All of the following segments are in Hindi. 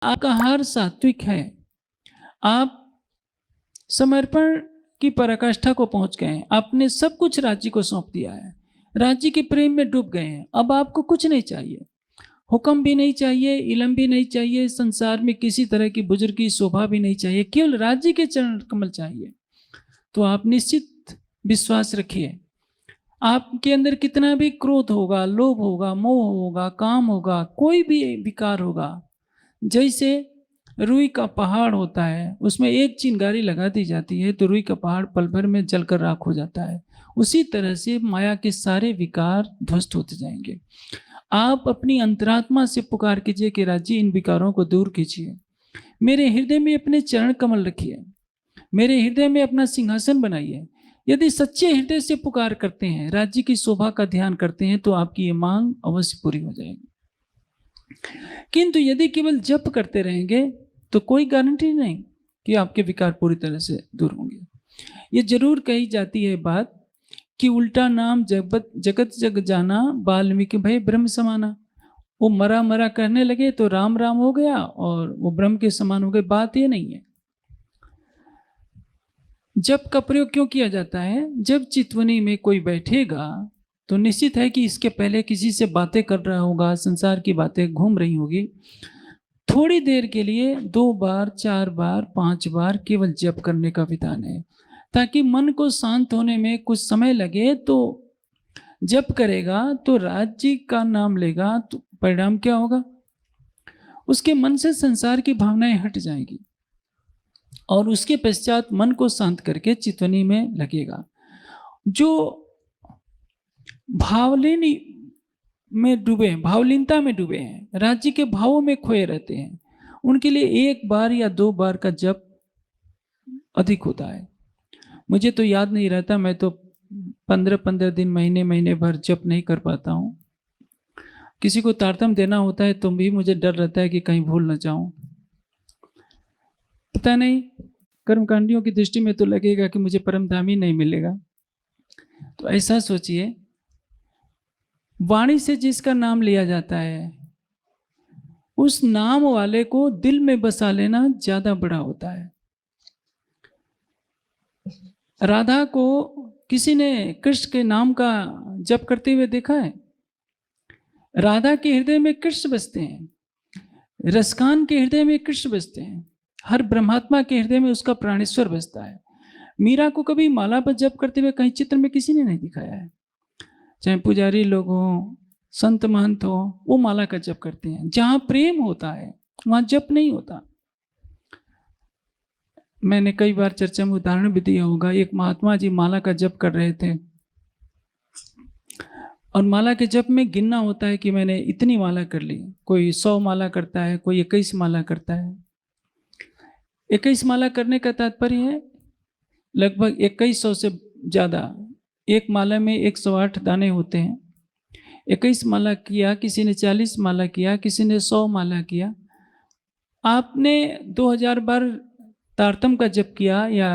आपका आहार सात्विक है, आप समर्पण की पराकाष्ठा को पहुंच गए हैं, आपने सब कुछ राज्य को सौंप दिया है, राज्य के प्रेम में डूब गए हैं, अब आपको कुछ नहीं चाहिए, हुक्म भी नहीं चाहिए, इलम भी नहीं चाहिए, संसार में किसी तरह की बुजुर्ग की शोभा भी नहीं चाहिए, केवल राज्य के चरण कमल चाहिए। तो आप निश्चित विश्वास रखिए, आपके अंदर कितना भी क्रोध होगा, लोभ होगा, मोह होगा, काम होगा, कोई भी विकार होगा, जैसे रुई का पहाड़ होता है, उसमें एक चिंगारी लगा दी जाती है तो रुई का पहाड़ पल भर में जलकर राख हो जाता है। उसी तरह से माया के सारे विकार ध्वस्त होते जाएंगे। आप अपनी अंतरात्मा से पुकार कीजिए कि राज्य इन विकारों को दूर कीजिए, मेरे हृदय में अपने चरण कमल रखिए, मेरे हृदय में अपना सिंहासन बनाइए। यदि सच्चे हृदय से पुकार करते हैं, राज्य की शोभा का ध्यान करते हैं, तो आपकी ये मांग अवश्य पूरी हो जाएगी। किंतु यदि केवल जप करते रहेंगे तो कोई गारंटी नहीं कि आपके विकार पूरी तरह से दूर होंगे। ये जरूर कही जाती है बात कि उल्टा नाम जगत जग जाना, वाल्मीकि भय ब्रह्म समाना। वो मरा मरा कहने लगे तो राम राम हो गया और वो ब्रह्म के समान हो गए। बात ये नहीं है। जप का प्रयोग क्यों किया जाता है? जब चितवनी में कोई बैठेगा तो निश्चित है कि इसके पहले किसी से बातें कर रहा होगा, संसार की बातें घूम रही होगी। थोड़ी देर के लिए 2 बार, 4 बार, 5 बार केवल जप करने का विधान है, ताकि मन को शांत होने में कुछ समय लगे। तो जप करेगा तो राज्य का नाम लेगा तो परिणाम क्या होगा? उसके मन से संसार की भावनाएं हट जाएंगी और उसके पश्चात मन को शांत करके चितवनी में लगेगा। जो भावलीनी में डूबे, भावलीनता में डूबे हैं, राज्य के भावों में खोए रहते हैं, उनके लिए 1 बार या 2 बार का जप अधिक होता है। मुझे तो याद नहीं रहता, मैं तो 15-15 दिन, महीने महीने भर जप नहीं कर पाता हूँ। किसी को तारतम देना होता है तो भी मुझे डर रहता है कि कहीं भूल न जाऊं। पता नहीं, कर्मकांडियों की दृष्टि में तो लगेगा कि मुझे परमधाम ही नहीं मिलेगा। तो ऐसा सोचिए, वाणी से जिसका नाम लिया जाता है, उस नाम वाले को दिल में बसा लेना ज्यादा बड़ा होता है। राधा को किसी ने कृष्ण के नाम का जप करते हुए देखा है? राधा के हृदय में कृष्ण बसते हैं, रसकान के हृदय में कृष्ण बसते हैं, हर ब्रह्मात्मा के हृदय में उसका प्राणेश्वर बसता है। मीरा को कभी माला पर जप करते हुए कहीं चित्र में किसी ने नहीं दिखाया है। चाहे पुजारी लोग हों, संत महंत हो, वो माला का जप करते हैं। जहां प्रेम होता है वहां जप नहीं होता। मैंने कई बार चर्चा में उदाहरण भी दिया होगा। एक महात्मा जी माला का जप कर रहे थे और माला के जप में गिनना होता है कि मैंने इतनी माला कर ली। कोई 100 माला करता है, कोई 21 माला करता है। 21 माला करने का तात्पर्य है लगभग 2100 से ज्यादा। एक माला में 108 दाने होते हैं। 21 माला किया, किसी ने 40 माला किया, किसी ने 100 माला किया। आपने 2000 बार तारतम का जप किया या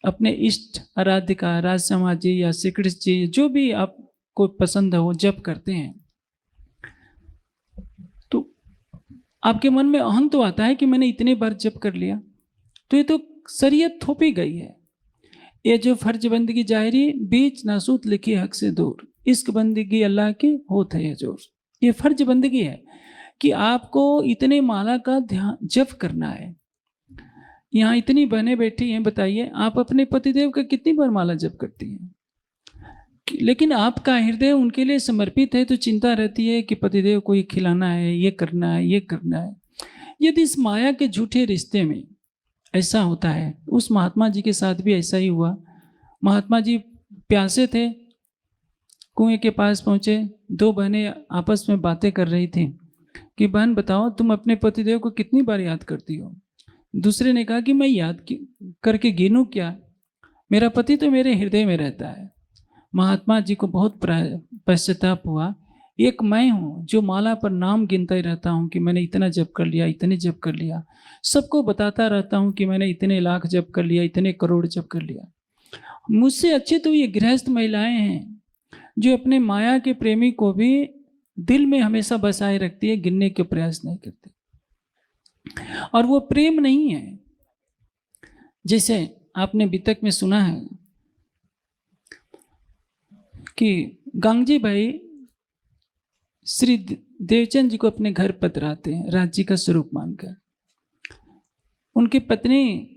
अपने इष्ट आराध्य का, राज समाज जी या श्री कृष्ण जी, जो भी आपको पसंद है वो जप करते हैं, तो आपके मन में अहम तो आता है कि मैंने इतने बार जप कर लिया। तो ये तो शरीयत थोपी गई है। ये जो फर्ज बंदगी जाहिरी, बीच नासूत लिखी हक से दूर, इश्क बंदगी अल्लाह की होत है जोर। ये फर्ज बंदगी है कि आपको इतने माला का ध्यान जप करना है। यहाँ इतनी बहनें बैठी हैं, बताइए आप अपने पतिदेव का कितनी बार माला जप करती हैं? लेकिन आपका हृदय उनके लिए समर्पित है तो चिंता रहती है कि पतिदेव को ये खिलाना है, ये करना है, ये करना है। यदि इस माया के झूठे रिश्ते में ऐसा होता है, उस महात्मा जी के साथ भी ऐसा ही हुआ। महात्मा जी प्यासे थे, कुएं के पास पहुंचे। 2 बहनें आपस में बातें कर रही थी कि बहन बताओ तुम अपने पतिदेव को कितनी बार याद करती हो? दूसरे ने कहा कि मैं याद करके गिनूं क्या, मेरा पति तो मेरे हृदय में रहता है। महात्मा जी को बहुत पश्चाताप हुआ। एक मैं हूँ जो माला पर नाम गिनता ही रहता हूँ कि मैंने इतना जप कर लिया, इतने जप कर लिया, सबको बताता रहता हूँ कि मैंने इतने लाख जप कर लिया, इतने करोड़ जप कर लिया। मुझसे अच्छे तो ये गृहस्थ महिलाएं हैं जो अपने माया के प्रेमी को भी दिल में हमेशा बसाए रखती है, गिनने के प्रयास नहीं करती। और वो प्रेम नहीं है। जैसे आपने अभी तक में सुना है कि गांगजी भाई श्री देवचंद जी को अपने घर पधराते हैं राज्य का स्वरूप मानकर। उनकी पत्नी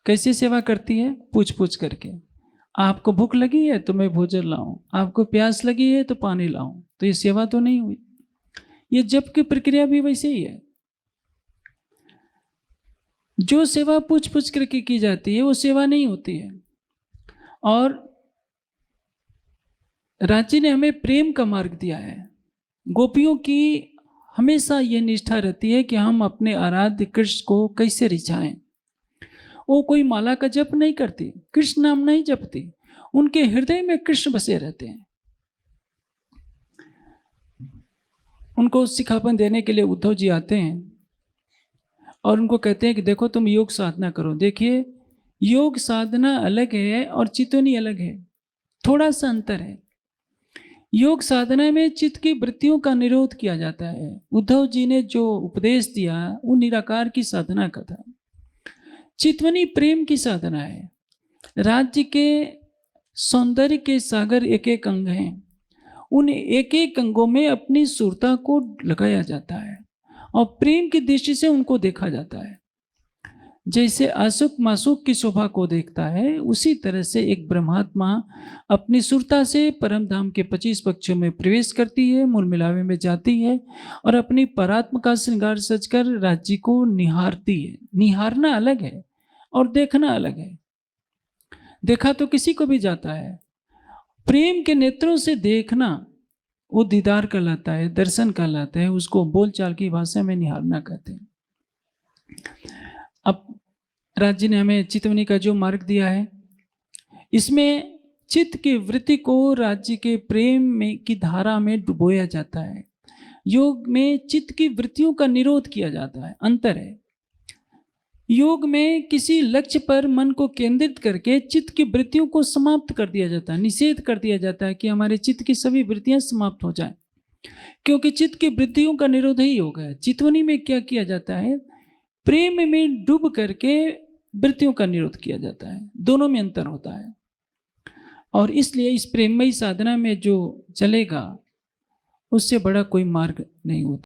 कैसे सेवा करती है? पूछ पूछ करके। आपको भूख लगी है तो मैं भोजन लाऊं, आपको प्यास लगी है तो पानी लाऊं। तो ये सेवा तो नहीं हुई। ये जप की प्रक्रिया भी वैसे ही है। जो सेवा पूछ पूछ करके की जाती है वो सेवा नहीं होती है। और राज्य ने हमें प्रेम का मार्ग दिया है। गोपियों की हमेशा ये निष्ठा रहती है कि हम अपने आराध्य कृष्ण को कैसे रिझाएं। वो कोई माला का जप नहीं करती, कृष्ण नाम नहीं जपती, उनके हृदय में कृष्ण बसे रहते हैं। उनको सिखापन देने के लिए उद्धव जी आते हैं और उनको कहते हैं कि देखो तुम योग साधना करो। देखिए, योग साधना अलग है और चितवनी अलग है, थोड़ा सा अंतर है। योग साधना में चित्त की वृत्तियों का निरोध किया जाता है। उद्धव जी ने जो उपदेश दिया वो निराकार की साधना का था। चितवनी प्रेम की साधना है। राज्य के सौंदर्य के सागर एक एक अंग हैं। उन एक एक अंगों में अपनी सुरता को लगाया जाता है और प्रेम की दृष्टि से उनको देखा जाता है। जैसे आसुक मासुक की शोभा को देखता है, उसी तरह से एक ब्रह्मात्मा अपनी सुरता से परम धाम के 25 पक्षों में प्रवेश करती है, मूल मिलावे में जाती है और अपनी परात्म का श्रृंगार सजकर राज्य को निहारती है। निहारना अलग है और देखना अलग है। देखा तो किसी को भी जाता है, प्रेम के नेत्रों से देखना वो दीदार कहलाता है, दर्शन कहलाता है। उसको बोलचाल की भाषा में निहारना कहते हैं। अब राज्य ने हमें चितवनी का जो मार्ग दिया है, इसमें चित्त की वृत्ति को राज्य के प्रेम में की धारा में डुबोया जाता है। योग में चित्त की वृत्तियों का निरोध किया जाता है, अंतर है। योग में किसी लक्ष्य पर मन को केंद्रित करके चित्त की वृत्तियों को समाप्त कर दिया जाता है, निषेध कर दिया जाता है कि हमारे चित्त की सभी वृत्तियां समाप्त हो जाएं, क्योंकि चित्त की वृत्तियों का निरोध ही योग है। चितवनी में क्या किया जाता है? प्रेम में डूब करके वृत्तियों का निरोध किया जाता है। दोनों में अंतर होता है और इसलिए इस प्रेममयी साधना में जो चलेगा उससे बड़ा कोई मार्ग नहीं होता।